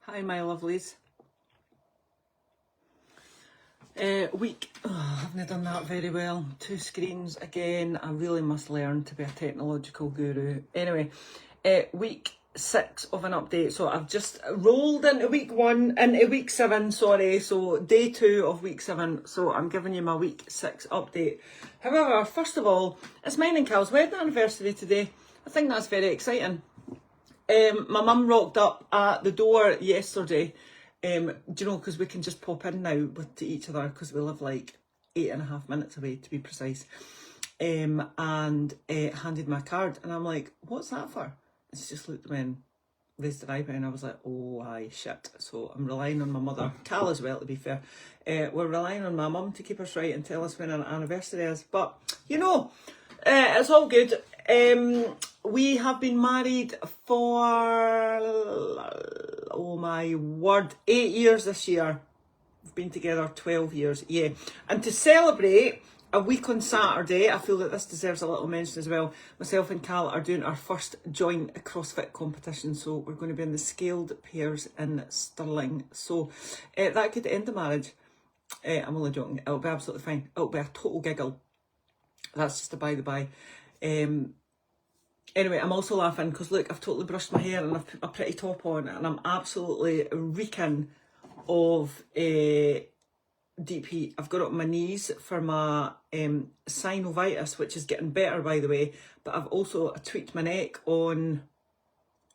Hi, my lovelies. Week. Oh, I haven't done that very well. 2 screens again. I really must learn to be a technological guru. Anyway, week 6 of an update. So I've just rolled into week 7, sorry. So day 2 of week 7. So I'm giving you my week 6 update. However, first of all, it's mine and Cal's wedding anniversary today. I think that's very exciting. My mum rocked up at the door yesterday. Do you know, because we can just pop in now to each other because we live like 8.5 minutes away to be precise. And handed my card, and I'm like, "What's that for?" And she just looked at me and raised her eyebrow, and I was like, "Oh, aye, shit." So I'm relying on my mother, Cal as well, to be fair. We're relying on my mum to keep us right and tell us when our anniversary is. But you know, it's all good. We have been married for, oh my word, 8 years this year. We've been together 12 years, yeah. And to celebrate a week on Saturday, I feel that this deserves a little mention as well. Myself and Cal are doing our first joint CrossFit competition, so we're going to be in the scaled pairs in Stirling. So that could end the marriage. I'm only joking. It'll be absolutely fine. It'll be a total giggle. That's just a by the by. Anyway, I'm also laughing because look, I've totally brushed my hair and I've put my pretty top on, and I'm absolutely reeking of deep heat. I've got it on my knees for my synovitis, which is getting better, by the way. But I've also tweaked my neck on,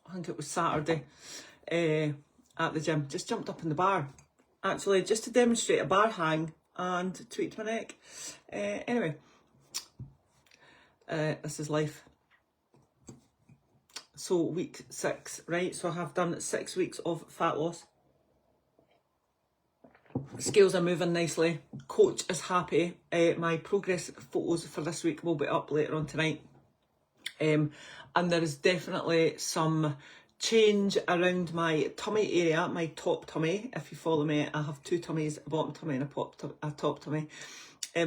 I think it was Saturday, at the gym. Just jumped up in the bar, actually, just to demonstrate a bar hang, and tweaked my neck. Anyway, this is life. So week 6, right? So I have done 6 weeks of fat loss. Scales are moving nicely. Coach is happy. My progress photos for this week will be up later on tonight. And there is definitely some change around my tummy area, my top tummy. If you follow me, I have 2 tummies, a bottom tummy and a top tummy.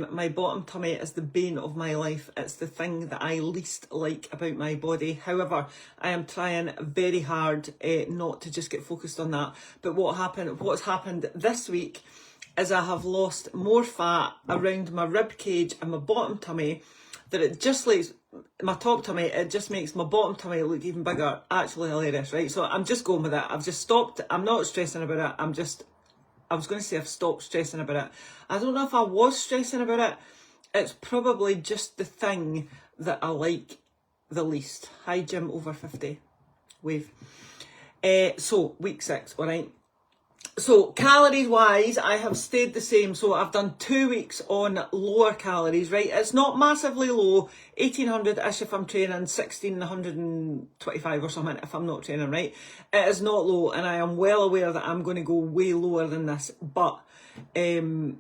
My bottom tummy is the bane of my life. It's the thing that I least like about my body. However, I am trying very hard not to just get focused on that. But what's happened this week is I have lost more fat around my rib cage and my bottom tummy, that it just makes my top tummy, it just makes my bottom tummy look even bigger. Actually hilarious, right? So I'm just going with it. I've just stopped. I'm not stressing about it. I was going to say I've stopped stressing about it. I don't know if I was stressing about it. It's probably just the thing that I like the least. Hi, Jim, over 50. Wave. So, week 6, all right. So, calories wise, I have stayed the same. So, I've done 2 weeks on lower calories, right? It's not massively low. 1800-ish if I'm training, 1625 or something if I'm not training, right? It is not low, and I am well aware that I'm going to go way lower than this. But 2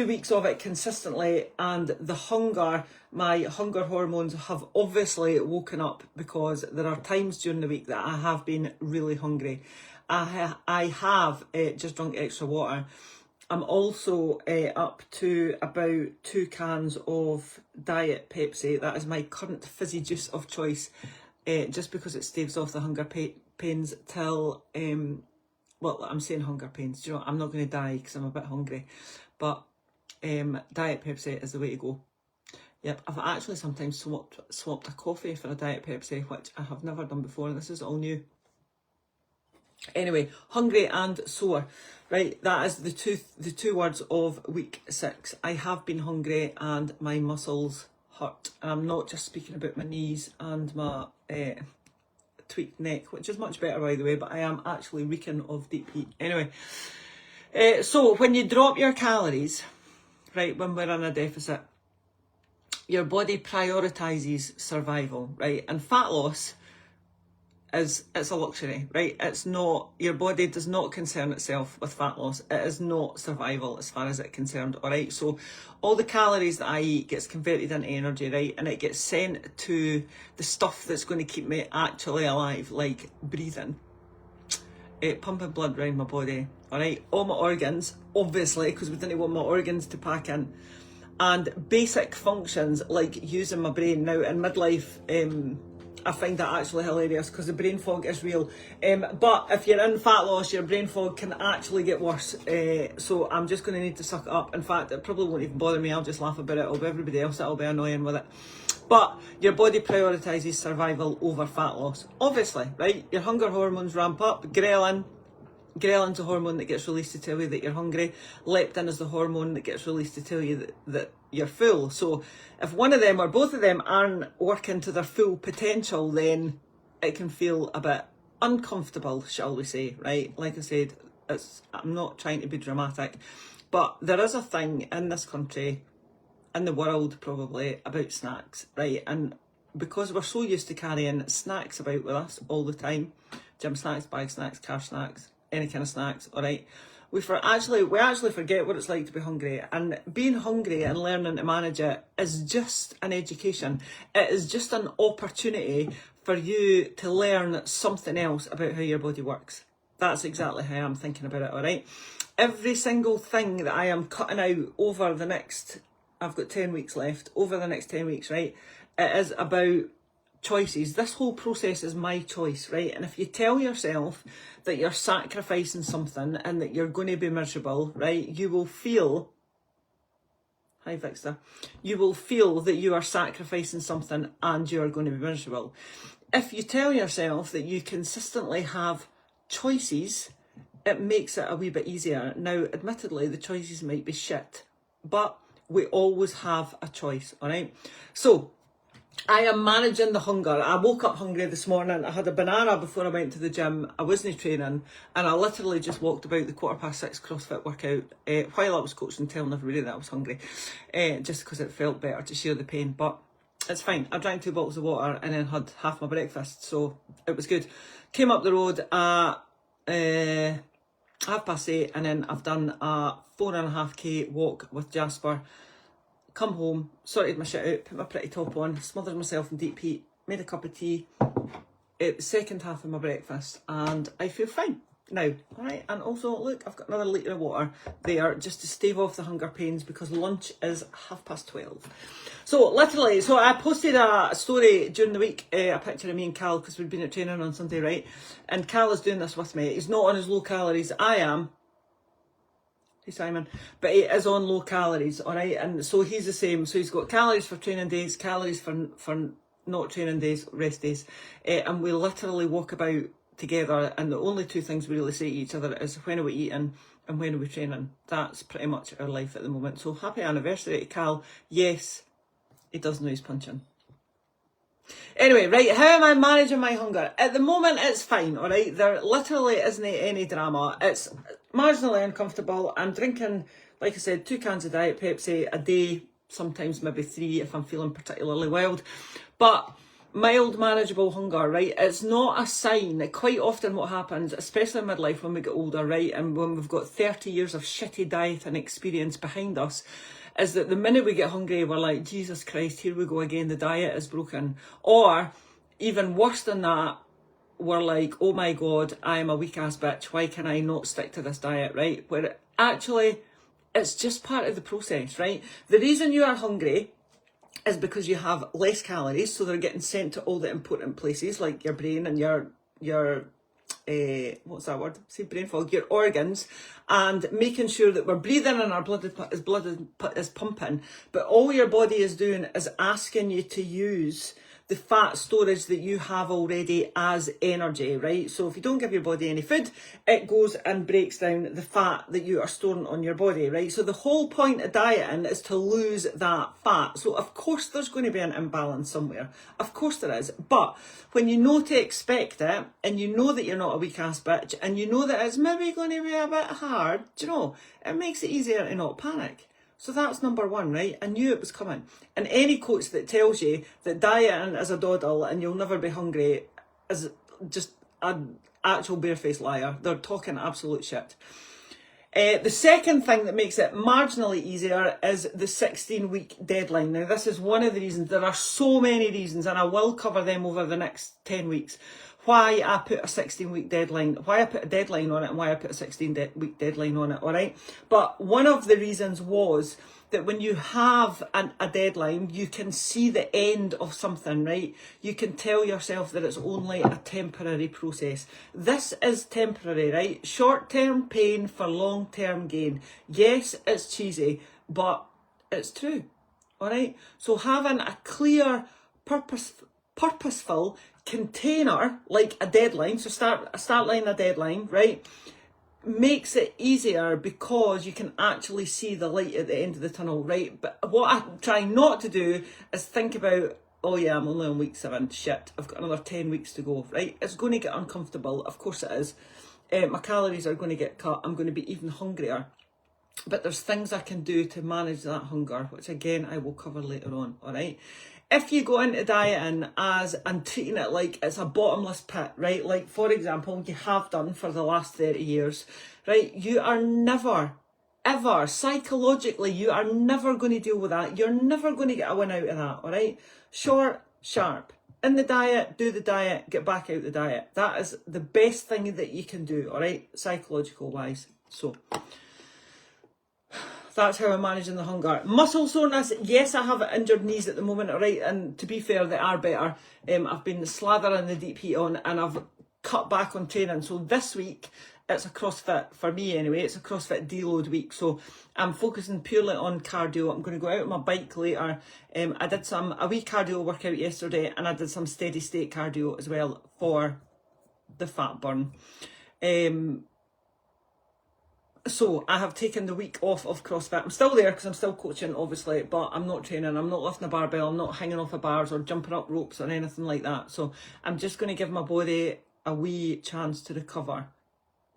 weeks of it consistently, and the hunger, my hunger hormones have obviously woken up, because there are times during the week that I have been really hungry. I have just drunk extra water. I'm also up to about 2 cans of Diet Pepsi. That is my current fizzy juice of choice, just because it staves off the hunger pains till, well, I'm saying hunger pains. Do you know what? I'm not going to die because I'm a bit hungry. But Diet Pepsi is the way to go. Yep, I've actually sometimes swapped a coffee for a Diet Pepsi, which I have never done before. This is all new. Anyway, hungry and sore, right? That is the two words of week 6. I have been hungry and my muscles hurt. And I'm not just speaking about my knees and my tweaked neck, which is much better, by the way, but I am actually reeking of deep heat. Anyway, so when you drop your calories, right, when we're in a deficit, your body prioritises survival, right? And fat loss it's a luxury, right? It's not, your body does not concern itself with fat loss. It is not survival as far as it's concerned, all right? So all the calories that I eat gets converted into energy, right? And it gets sent to the stuff that's going to keep me actually alive, like breathing, pumping blood around my body, all right? All my organs, obviously, because we didn't want my organs to pack in. And basic functions like using my brain. Now in midlife, I find that actually hilarious because the brain fog is real. But if you're in fat loss, your brain fog can actually get worse. So I'm just going to need to suck it up. In fact, it probably won't even bother me. I'll just laugh about it. It'll be everybody else that'll be annoying with it. But your body prioritises survival over fat loss. Obviously, right? Your hunger hormones ramp up. Ghrellin's a hormone that gets released to tell you that you're hungry. Leptin is the hormone that gets released to tell you that you're full. So if one of them or both of them aren't working to their full potential, then it can feel a bit uncomfortable, shall we say, right? Like I said, I'm not trying to be dramatic, but there is a thing in this country, in the world probably, about snacks, right? And because we're so used to carrying snacks about with us all the time, gym snacks, bag snacks, car snacks, any kind of snacks, all right, we actually forget what it's like to be hungry. And being hungry and learning to manage it is just an education. It is just an opportunity for you to learn something else about how your body works. That's exactly how I'm thinking about it, all right? Every single thing that I am cutting out over the next, I've got 10 weeks left, over the next 10 weeks, right? It is about choices. This whole process is my choice, right? And if you tell yourself that you're sacrificing something and that you're going to be miserable, right, you will feel, hi Vixter, you will feel that you are sacrificing something and you are going to be miserable. If you tell yourself that you consistently have choices, it makes it a wee bit easier. Now, admittedly, the choices might be shit, but we always have a choice, all right? So I am managing the hunger. I woke up hungry this morning. I had a banana before I went to the gym. I wasn't training, and I literally just walked about the 6:15 CrossFit workout while I was coaching, telling everybody that I was hungry, just because it felt better to share the pain. But it's fine. I drank 2 bottles of water and then had half my breakfast, so it was good. Came up the road at 8:30, and then I've done a 4.5k walk with Jasper. Come home, sorted my shit out, put my pretty top on, smothered myself in deep heat, made a cup of tea, ate the second half of my breakfast, and I feel fine now, alright? And also, look, I've got another litre of water there just to stave off the hunger pains because lunch is 12:30. So literally, I posted a story during the week, a picture of me and Cal, because we'd been at training on Sunday, right? And Cal is doing this with me. He's not on as low calories. I am. Hey Simon, but he is on low calories, all right, and so he's the same. So he's got calories for training days, calories for not training days, rest days, and we literally walk about together. And the only two things we really say to each other is when are we eating and when are we training. That's pretty much our life at the moment. So happy anniversary to Cal. Yes, he does nose punching. Anyway, right, how am I managing my hunger? At the moment, it's fine, all right? There literally isn't any drama. It's marginally uncomfortable. I'm drinking, like I said, 2 cans of Diet Pepsi a day, sometimes maybe 3 if I'm feeling particularly wild. But mild, manageable hunger, right? It's not a sign. Quite often what happens, especially in midlife when we get older, right, and when we've got 30 years of shitty diet and experience behind us, is that the minute we get hungry, we're like, Jesus Christ, here we go again, the diet is broken. Or, even worse than that, we're like, oh my God, I'm a weak ass bitch, why can I not stick to this diet, right? Where actually, it's just part of the process, right? The reason you are hungry is because you have less calories, so they're getting sent to all the important places, like your brain and your what's that word? Say brain fog, your organs, and making sure that we're breathing and our blood is pumping. But all your body is doing is asking you to use the fat storage that you have already as energy, right? So if you don't give your body any food, it goes and breaks down the fat that you are storing on your body, right? So the whole point of dieting is to lose that fat. So of course there's going to be an imbalance somewhere. Of course there is. But when you know to expect it, and you know that you're not a weak ass bitch, and you know that it's maybe going to be a bit hard, do you know, it makes it easier to not panic. So that's number one, right? I knew it was coming. And any coach that tells you that dieting is a doddle and you'll never be hungry is just an actual barefaced liar. They're talking absolute shit. The second thing that makes it marginally easier is the 16-week deadline. Now, this is one of the reasons. There are so many reasons, and I will cover them over the next 10 weeks, why I put a 16-week deadline, why I put a deadline on it, and why I put a 16-week deadline on it, all right? But one of the reasons was that when you have a deadline, you can see the end of something, right? You can tell yourself that it's only a temporary process. This is temporary, right? Short-term pain for long-term gain. Yes, it's cheesy, but it's true, all right? So having a clear, purposeful container, like a deadline, so start line, a deadline, right, makes it easier because you can actually see the light at the end of the tunnel, right? But what I'm trying not to do is think about, oh yeah, I'm only on week 7, shit, I've got another 10 weeks to go, right? It's going to get uncomfortable, of course it is. My calories are going to get cut, I'm going to be even hungrier. But there's things I can do to manage that hunger, which again, I will cover later on, all right? If you go into dieting and treating it like it's a bottomless pit, right? Like, for example, you have done for the last 30 years, right? You are never, ever, psychologically, you are never going to deal with that. You're never going to get a win out of that, all right? Short, sharp. In the diet, do the diet, get back out the diet. That is the best thing that you can do, all right? Psychological wise. So that's how I'm managing the hunger. Muscle soreness, yes, I have injured knees at the moment, all right, and to be fair, they are better. I've been slathering the deep heat on, and I've cut back on training. So this week, it's a CrossFit, for me anyway, it's a CrossFit deload week. So I'm focusing purely on cardio. I'm going to go out on my bike later. I did a wee cardio workout yesterday, and I did some steady state cardio as well for the fat burn. So I have taken the week off of CrossFit. I'm still there because I'm still coaching, obviously, but I'm not training. I'm not lifting a barbell. I'm not hanging off of bars or jumping up ropes or anything like that. So I'm just going to give my body a wee chance to recover.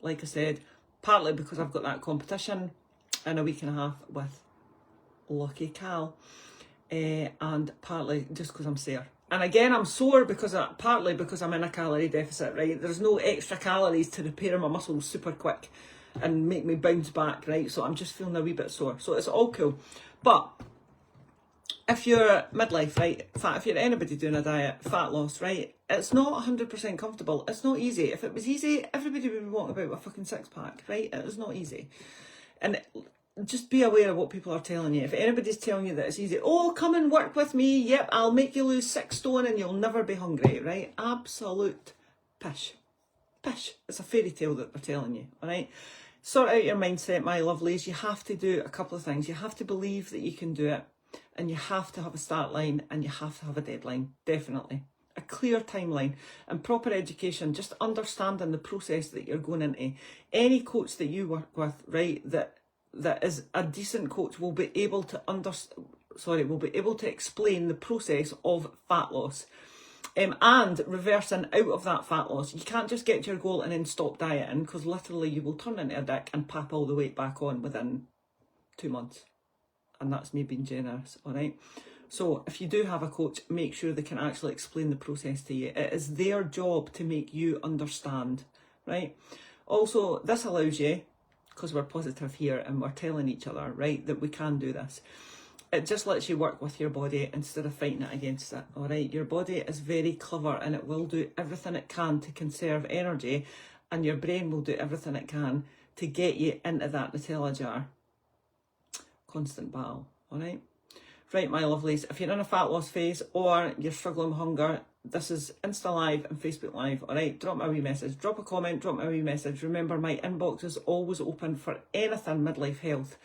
Like I said, partly because I've got that competition in a week and a half with Lucky Cal, and partly just because I'm sore. And again, I'm sore partly because I'm in a calorie deficit, right? There's no extra calories to repair my muscles super quick and make me bounce back, right? So I'm just feeling a wee bit sore. So it's all cool. But if you're midlife, right, if you're anybody doing a diet, fat loss, right, it's not 100% comfortable. It's not easy. If it was easy, everybody would be walking about with a fucking six-pack, right? It is not easy. And just be aware of what people are telling you. If anybody's telling you that it's easy, oh, come and work with me, yep, I'll make you lose 6 stone and you'll never be hungry, right? Absolute pish. Pish. It's a fairy tale that they're telling you, all right? Sort out your mindset, my lovelies. You have to do a couple of things. You have to believe that you can do it, and you have to have a start line, and you have to have a deadline, definitely. A clear timeline and proper education, just understanding the process that you're going into. Any coach that you work with, right, that is a decent coach will be able to explain the process of fat loss. And reversing out of that fat loss. You can't just get to your goal and then stop dieting, because literally you will turn into a dick and pap all the weight back on within 2 months. And that's me being generous, all right? So if you do have a coach, make sure they can actually explain the process to you. It is their job to make you understand, right? Also, this allows you, because we're positive here and we're telling each other, right, that we can do this. It just lets you work with your body instead of fighting it against it, all right? Your body is very clever and it will do everything it can to conserve energy, and your brain will do everything it can to get you into that Nutella jar. Constant battle, all right? Right, my lovelies, if you're in a fat loss phase or you're struggling with hunger, this is Insta Live and Facebook Live, all right? Drop me a wee message, drop a comment, drop me a wee message. Remember, my inbox is always open for anything midlife health.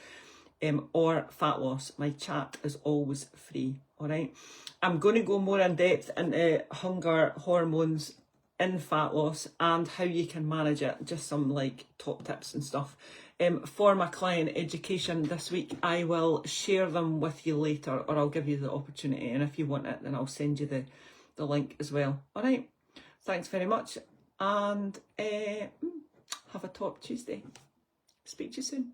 Or fat loss. My chat is always free, all right? I'm going to go more in depth into hunger, hormones in fat loss and how you can manage it, just some like top tips and stuff. For my client education this week, I will share them with you later, or I'll give you the opportunity, and if you want it, then I'll send you the link as well, all right? Thanks very much, and have a top Tuesday. Speak to you soon.